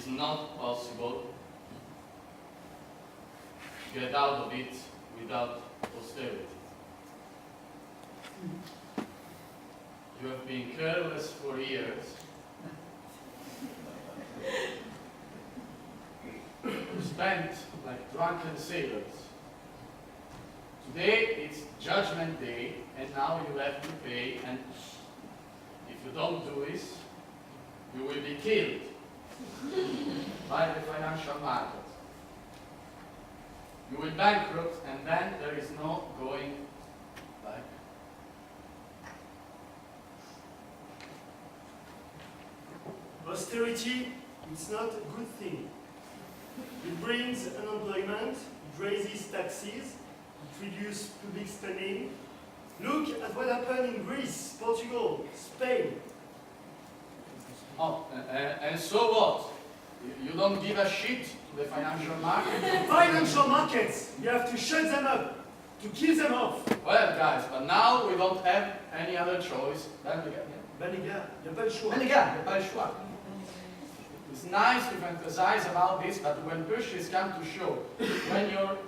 is not possible to get out of it without austerity. You have been careless for years. You spent like drunken sailors. Today it's Judgment Day, and now you have to pay, and if you don't do this, you will be killed by the financial market. You will bankrupt, and then there is no going back. Austerity is not a good thing. It brings unemployment, it raises taxes, it reduces public spending. Look at what happened in Greece, Portugal, Spain. Oh, and so what? You don't give a shit to the financial market? Financial markets, you have to shut them up, to kill them off. Well, guys, but now we don't have any other choice. Ben les gars, y a pas le choix. Ben les gars, y a pas le choix. It's nice to fantasize about this, but when pushes come to shove, when you're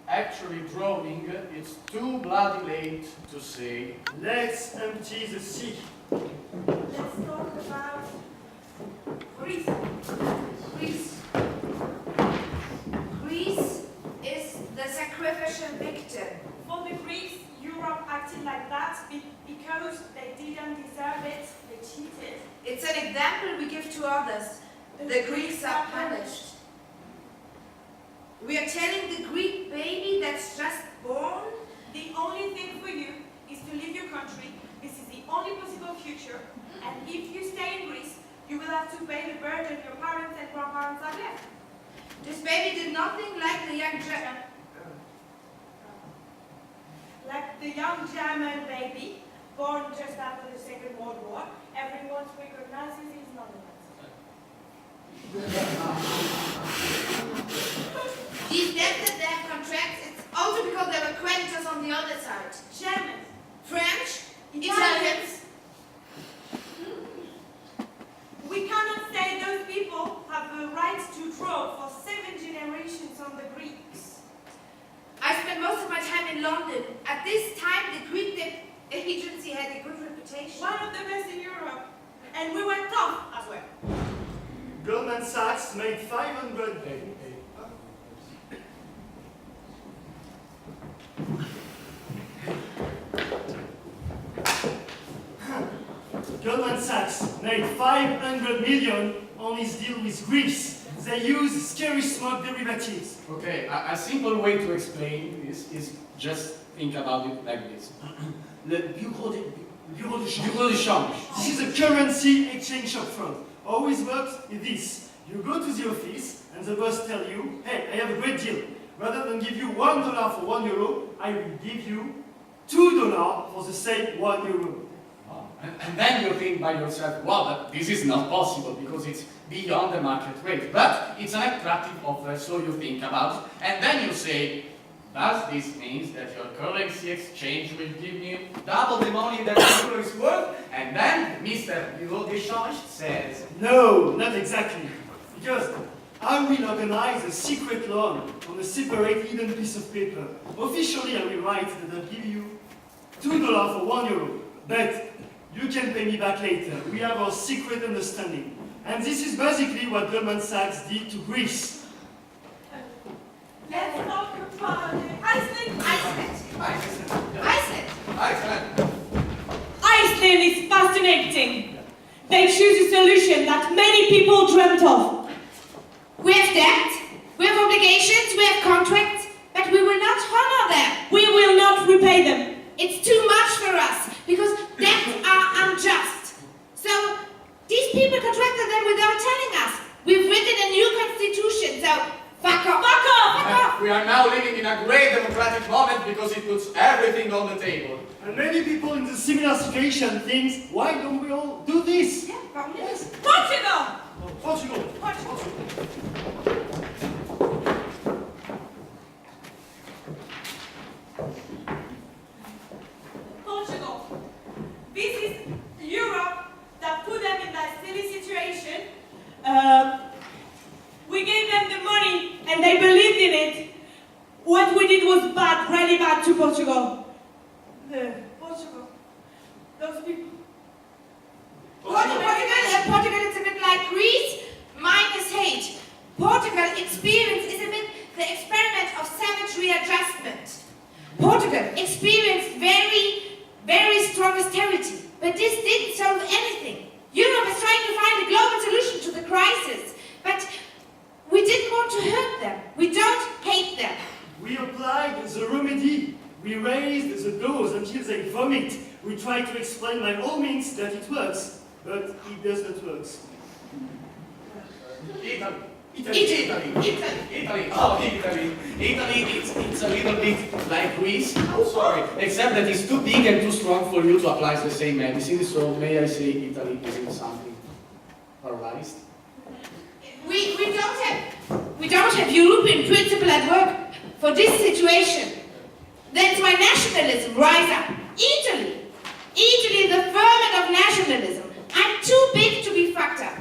actually drowning, it's too bloody late to say, let's empty the sea. Let's talk about Greece. Greece is the sacrificial victim. For the Greeks, Europe acted like that because they didn't deserve it, they cheated. It's an example we give to others. The Greeks are punished. We are telling the Greek baby that's just born, the only thing for you is to leave your country. This is the only possible future. And if you stay in Greece, you will have to pay the burden your parents and grandparents have left. this baby did nothing like the young German baby, born just after the Second World War. Everyone recognizes his nonsense. These debts that they have contracted, it's also because there were creditors on the other side. Germans, French, Italians. We cannot say those people have the right to draw for 7 generations on the Greeks. I spent most of my time in London. At this time, the Greek debt agency had a good reputation. One of the best in Europe. And we were tough as well. Goldman Sachs made 500... Goldman Sachs made 500 million on his deal with Greece. They use scary smoke derivatives. okay, a simple way to explain this is just think about it like this. Le bureau de change. This is a currency exchange up front. Always works is this. You go to the office and the boss tells you, hey, I have a great deal. Rather than give you $1 for €1, I will give you $2 for the same €1. And then you think by yourself, well, but this is not possible because it's beyond the market rate. But it's an attractive offer, so you think about it. And then you say, does this mean that your currency exchange will give me double the money that the euro is worth? And then Mr. Bureau de Change says, No, not exactly. Because I will organize a secret loan on a separate hidden piece of paper. Officially, I will write that I'll give you $2 for €1. But you can pay me back later. We have our secret understanding. And this is basically what Goldman Sachs did to Greece. Let's talk about Iceland. Iceland is fascinating. They choose a solution that many people dreamt of. We have debt, we have obligations, we have contracts, but we will not honor them. We will not repay them. It's too much for us, because debts are unjust. So, these people contracted them without telling us. We've written a new constitution, so fuck off. Fuck off! Fuck off! we are now living in a great democratic moment because it puts everything on the table. And many people in the similar situation think, why don't we all do this? Yeah, probably. Yes. Portugal! Portugal. Portugal. This is Europe that put them in that silly situation. What we did was bad, really bad to Portugal. Portugal. Those people. Portugal is a bit like Greece, minus hate. Portugal experience is a bit the experiment of savage readjustment. Portugal experienced very, very strong austerity, but this didn't solve anything. Europe is trying to find a global solution to the crisis, but we didn't want to hurt them. We don't hate them. We applied the remedy. We raised the dose until they vomit. We try to explain by all means that it works, but it does not work. Italy. Italy. Oh, Italy. Italy, it's a little bit like Greece. I'm sorry. Except that it's too big and too strong for you to apply the same medicine. So may I say Italy isn't something paralyzed? We don't have European principle at work for this situation. That's why nationalism rise up. Italy, the ferment of nationalism. I'm too big to be fucked up.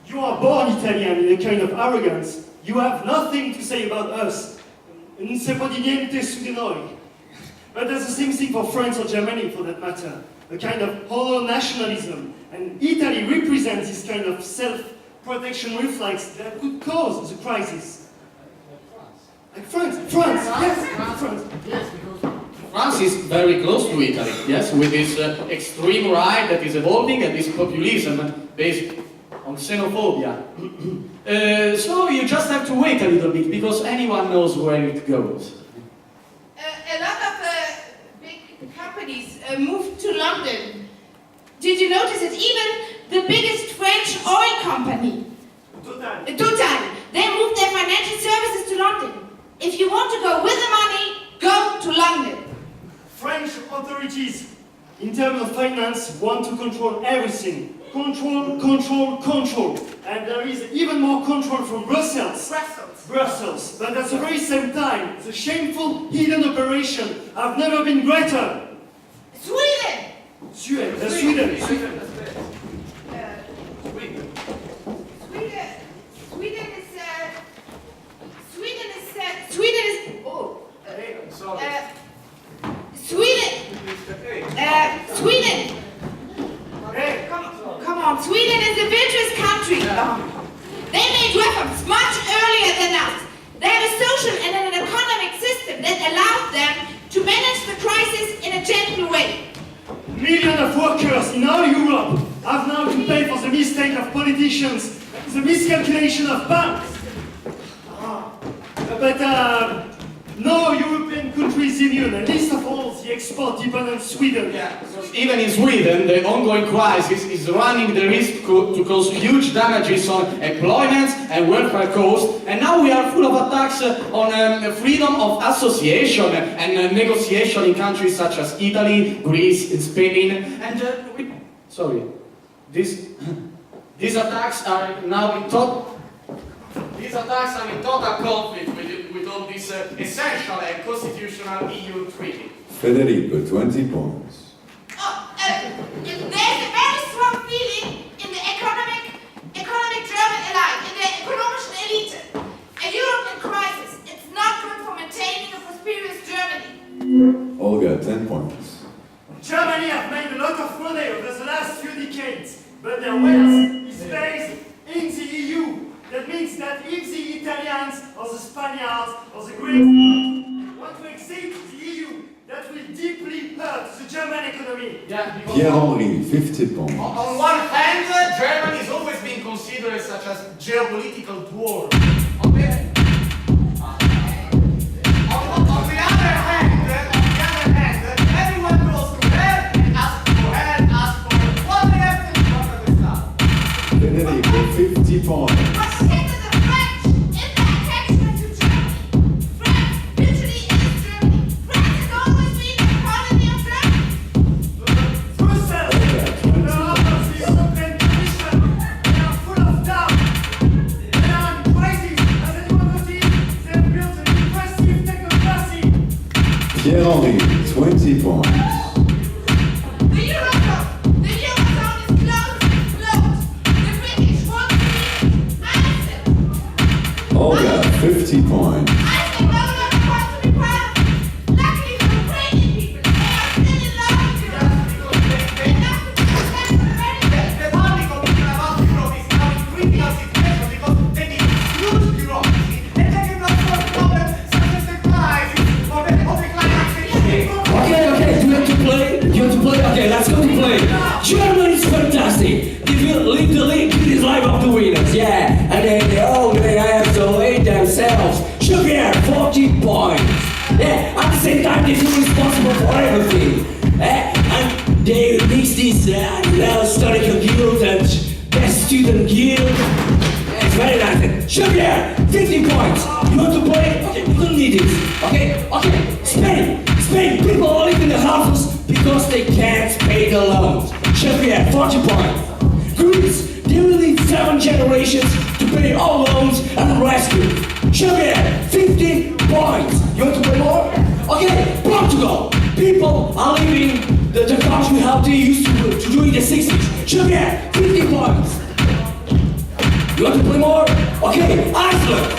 You are born Italian in a kind of arrogance. You have nothing to say about us. Non si può di niente su di noi. But there's the same thing for France or Germany, for that matter. A kind of hollow nationalism. And Italy represents this kind of self-protection reflex that could cause the crisis. Like France, yes, France. Yes, because France is very close to Italy, yes, with this extreme right that is evolving and this populism based on xenophobia. So you just have to wait a little bit because anyone knows where it goes. A lot of big companies moved to London. Did you notice it? Even the biggest French oil company, Total, they moved their financial services to London. If you want to go with the money, go to London. French authorities, in terms of finance, want to control everything. Control. And there is even more control from Brussels. Brussels. But at the very same time, the shameful hidden operation have never been greater. Sweden! Sweden. Sweden! Come on, Sweden is a virtuous country. They made weapons much earlier than us. They have a social and an economic system that allows them to manage the crisis in a gentle way. Millions of workers in all Europe have now to pay for the mistake of politicians, the miscalculation of banks. But no European country is immune, and least of all the export-dependent Sweden. Yeah, because even in Sweden, the ongoing crisis is running the risk to cause huge damages on employment and welfare costs, and now we are full of attacks on freedom of association and negotiation in countries such as Italy, Greece, and Spain. And these attacks are now in total conflict with all this essential and constitutional EU treaty. Federico, 20 points. There's a very strong feeling in the economic German elite, in the economischen Elite. A European crisis, it's not good for maintaining a prosperous Germany. Olga, 10 points. Germany have made a lot of money over the last few decades, but their wealth is based in the EU. That means that if the Italians or the Spaniards or the Greeks want to exit the EU, that will deeply hurt the German economy. Yeah, because Pierre-Henri, 50 points. on one hand, Germany is always being considered such as geopolitical dwarf. On the other hand, everyone goes to her and asks for what they have to do after the start. Federico, 50 points. Pierre-Henri, 20 points. The Eurozone is closed. The British want to be Iceland. Olga, 50 points. Iceland no longer wants to be part to play? Okay, let's go to play. Germany is fantastic. If you leave the league, it is life of the winners. Yeah, and then they have to lay themselves. Sugar, 40 points. Yeah, at the same time, they feel responsible for everything. And they mix this historical guild and best student guild. Yeah, it's very nice. Sugar, 50 points. You want to play? Okay, we don't need it. Okay, Spain. People are living in the houses because they can't pay the loans. Sugar, 40 points. Greece, they will need 7 generations to pay all loans and rescue. Sugar, 50 points. You want to play more? Okay, Portugal. People are living the country how they used to do in the 60s. Sugar, 50 points. You want to play more? Okay, Iceland.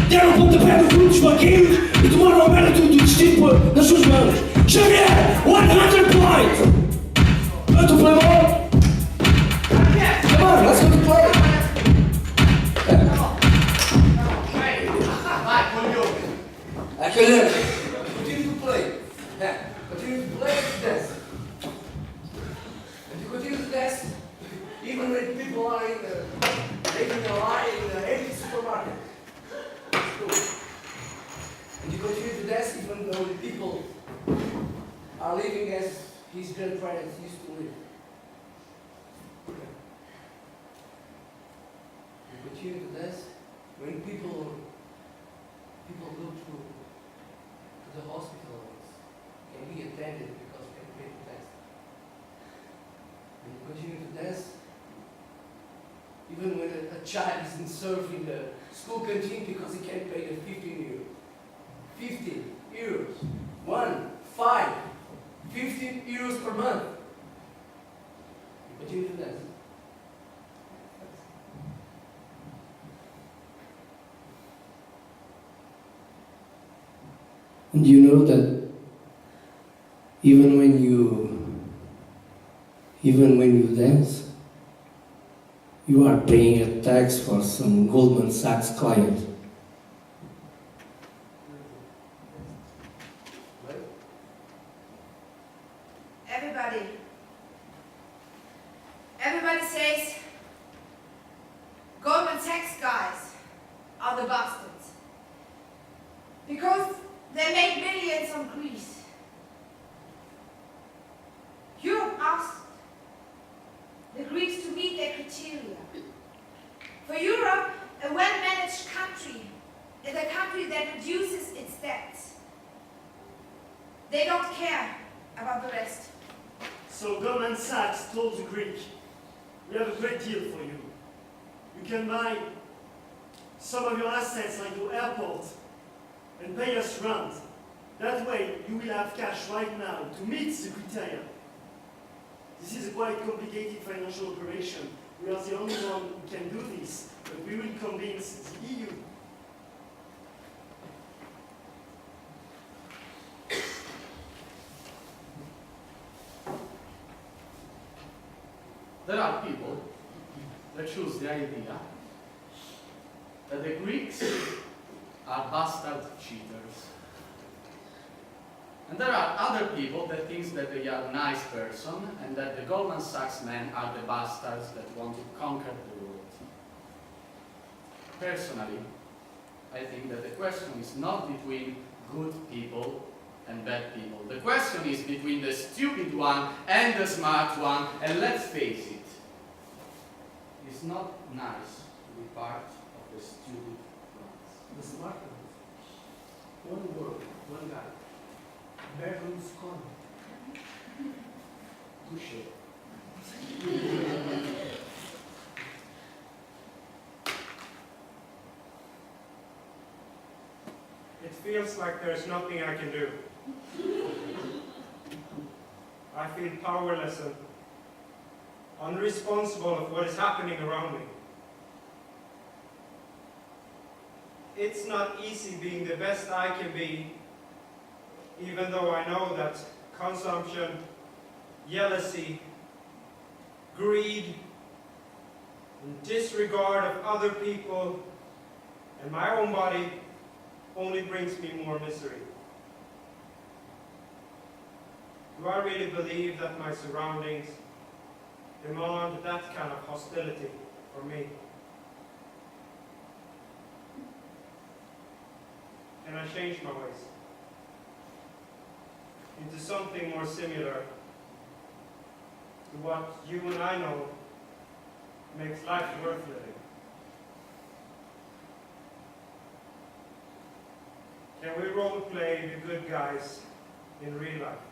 Deram pontapé no chute vaqueiros e tomaram a merda tudo distinto nas suas mãos. Xavier, 100 points! You want to play more? Come on, let's go to play. Continue to play. Continue to play and dance. And you continue to dance even when people are making a line in the empty supermarket. And you continue to dance even though the people are living as his grandparents used to live. You continue to dance when people go to the hospital and can be attended because they can pay to dance. And you continue to dance even when a child isn't served in the school canteen because he can't pay the 15 euros. 15 euros. 15 euros per month. You continue to dance. And you know that even when you dance, you are paying a tax for some Goldman Sachs client. Everybody says Goldman Sachs guys are the bastards because they make millions on Greece. Europe asked the Greeks to meet their criteria. For Europe, a well-managed country is a country that reduces its debts. They don't care about the rest. So Goldman Sachs told the Greek, we have a great deal for you. You can buy some of your assets like your airport and pay us rent. That way you will have cash right now to meet the criteria. This is a quite complicated financial operation. We are the only one who can do this, but we will convince the EU. There are people that choose the idea that the Greeks are bastard cheaters. And there are other people that think that they are a nice person and that the Goldman Sachs men are the bastards that want to conquer the world. Personally, I think that the question is not between good people and bad people. The question is between the stupid one and the smart one, and let's face it, it's not nice to be part of the stupid ones. The smart ones. One word, one guy. Berlusconi. Touché. It feels like there's nothing I can do. I feel powerless and unresponsible of what is happening around me. It's not easy being the best I can be, even though I know that consumption, jealousy, greed, and disregard of other people and my own body only brings me more misery. Do I really believe that my surroundings demand that kind of hostility from me? Can I change my ways into something more similar to what you and I know makes life worth living? Can we role play the good guys in real life?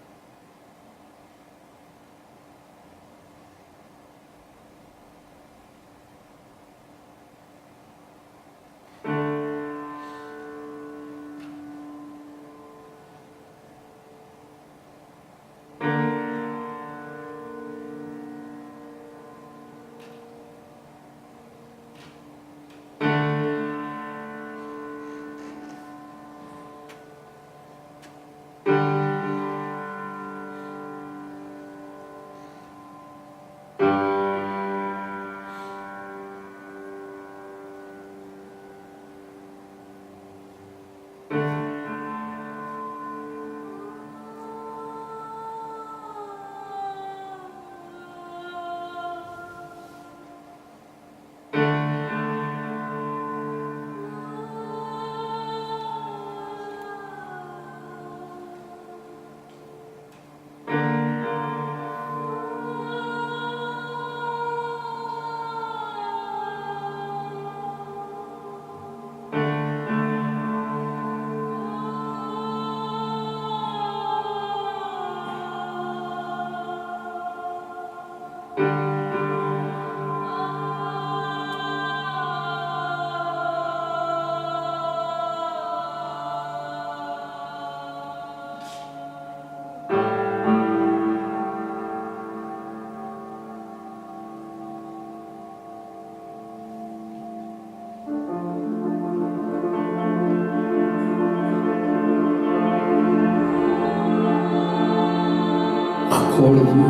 Recordo-me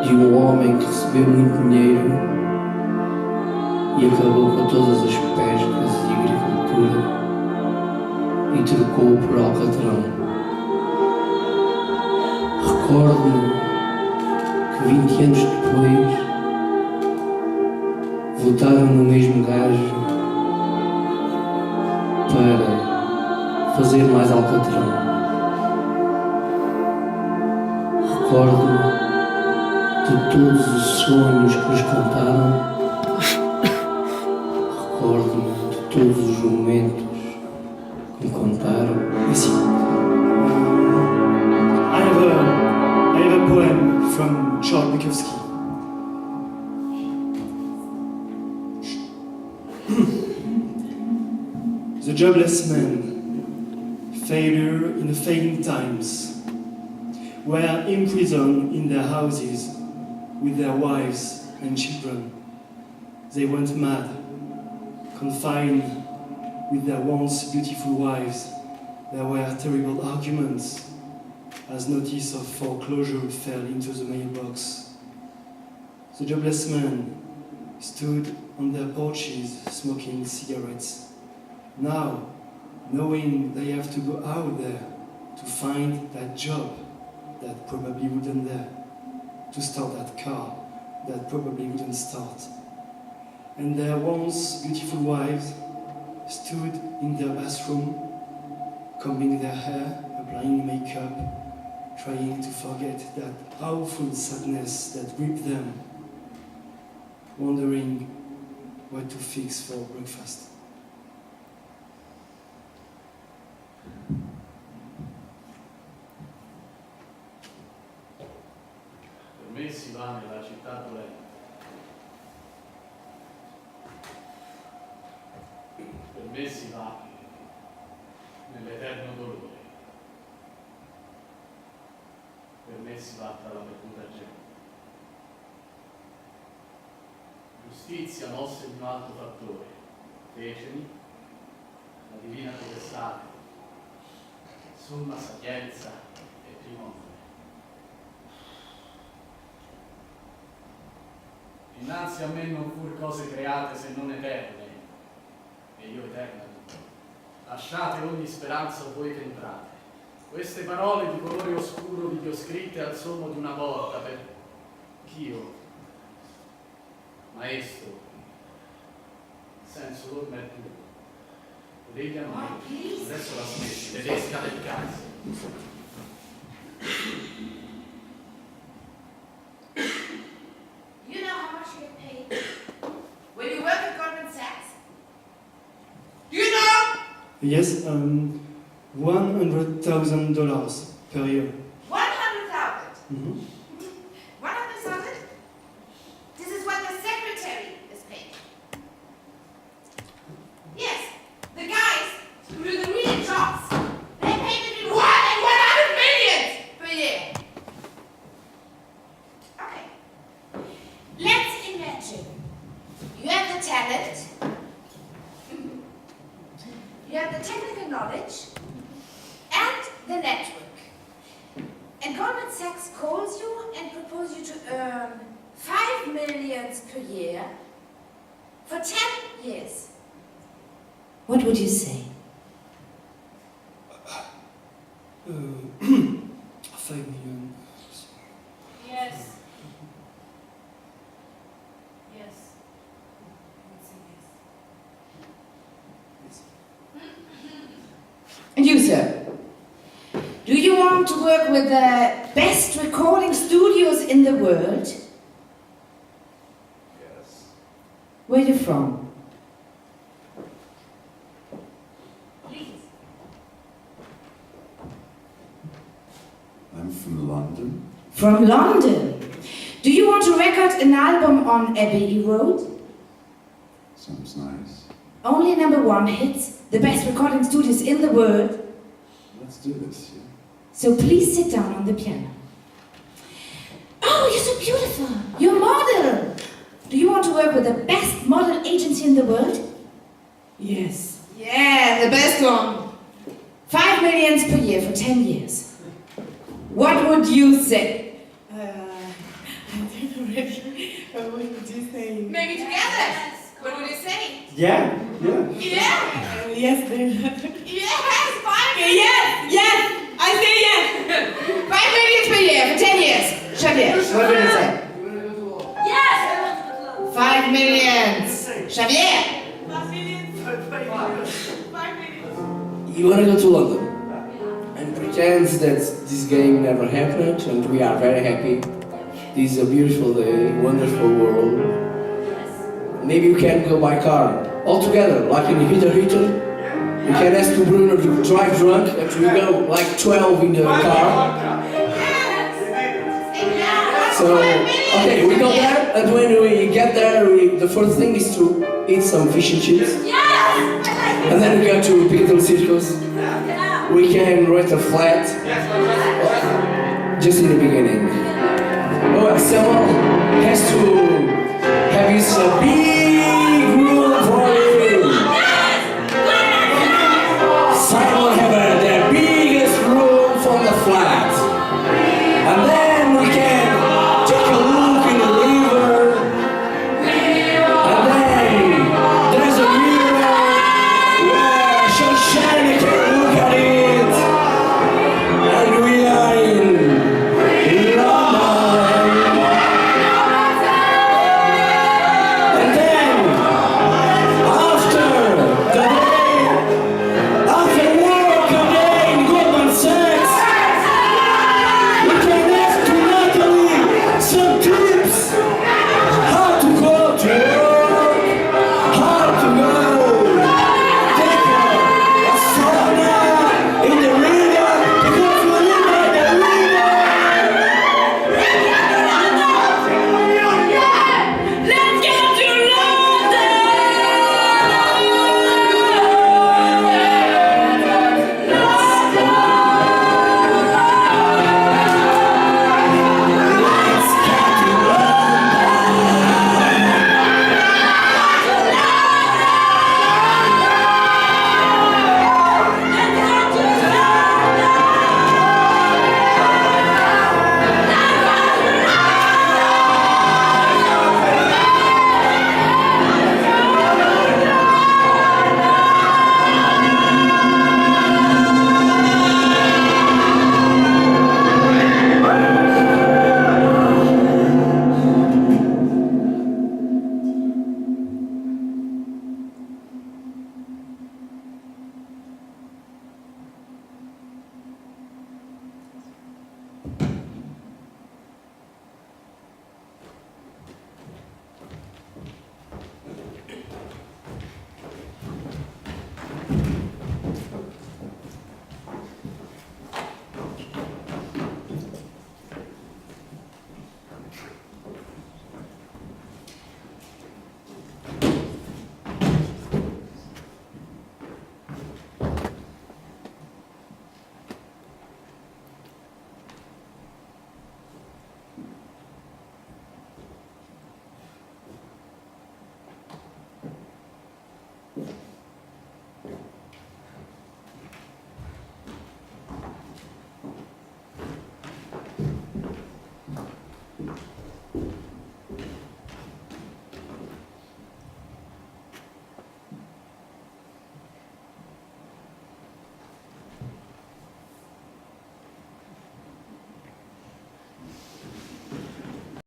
de um homem que recebeu muito dinheiro e acabou com todas as pescas e agricultura e trocou por alcatrão. Recordo-me que 20 anos depois votaram no mesmo gajo para fazer mais alcatrão. Recordo-me de todos os sonhos que nos contaram. Recordo-me de todos os momentos que me contaram. Merci. I have a poem from Charles Bukowski. The jobless man, failure in the failing times, were imprisoned in their houses with their wives and children. They went mad, confined with their once beautiful wives. There were terrible arguments as notice of foreclosure fell into the mailbox. The jobless men stood on their porches smoking cigarettes. Now, knowing they have to go out there to find that job that probably wouldn't there, to start that car that probably wouldn't start. And their once beautiful wives stood in their bathroom, combing their hair, applying makeup, trying to forget that awful sadness that gripped them, wondering what to fix for breakfast. Per me si va nella città dolente. Per me si va nell'eterno dolore. Per me si va tra la perduta gente. Giustizia mosse di un altro fattore. Fecemi, la divina potestà, somma sapienza e trionfo. Innanzi a me non fur cose create se non eterne, e io eterna tutto. Lasciate ogni speranza voi che entrate, Queste parole di colore oscuro vi ho scritte al sommo di una volta per Dio, maestro, il senso l'orme è tuo. Devi a me, adesso la smetti, tedesca del cazzo. You know how much you get paid when you work at Goldman Sachs? Do you know? Yes, $100,000 per year. 100,000. Mhm. 100,000? This is what the secretary is paid. Yes, the guys who do the real jobs, they pay between 1 and 100 million per year. Okay. Let's imagine you have the talent, you have the technical knowledge, and the network. And Goldman Sachs calls you and proposes you to earn 5 million per year for 10 years. What would you say? 5 million. Yes. Yes. And you, sir? Do you want to work with the best recording studios in the world? Yes. Where are you from? Please. I'm from London. From London. Do you want to record an album on Abbey Road? Sounds nice. Only #1 hits, the best recording studios in the world. Let's do this, yeah? So please sit down on the piano. Oh, you're so beautiful. You're a model. Do you want to work with the best model agency in the world? Yes. Yeah, the best one. 5 million per year for 10 years. What would you say? I don't know really. What would you say? Maybe together. What would you say? Yeah. Yeah. Yes, then. Yes, 5 Okay, yes, yes. I say yes. 5 million per year for 10 years. Xavier, what would you say? Yes! 5 million. Xavier. 5 million. 5 million. You wanna go to London and pretend that this game never happened and we are very happy. This is a beautiful day, wonderful world. Maybe you can go by car, all together, like in a hitter. You can ask to Bruno to drive drunk and we go like 12 in the car. So, okay, we go there and when we get there, the first thing is to eat some fish and chips. And then we go to Piccadilly Circus. We can rent a flat. Just in the beginning. Oh, someone has to have his beer.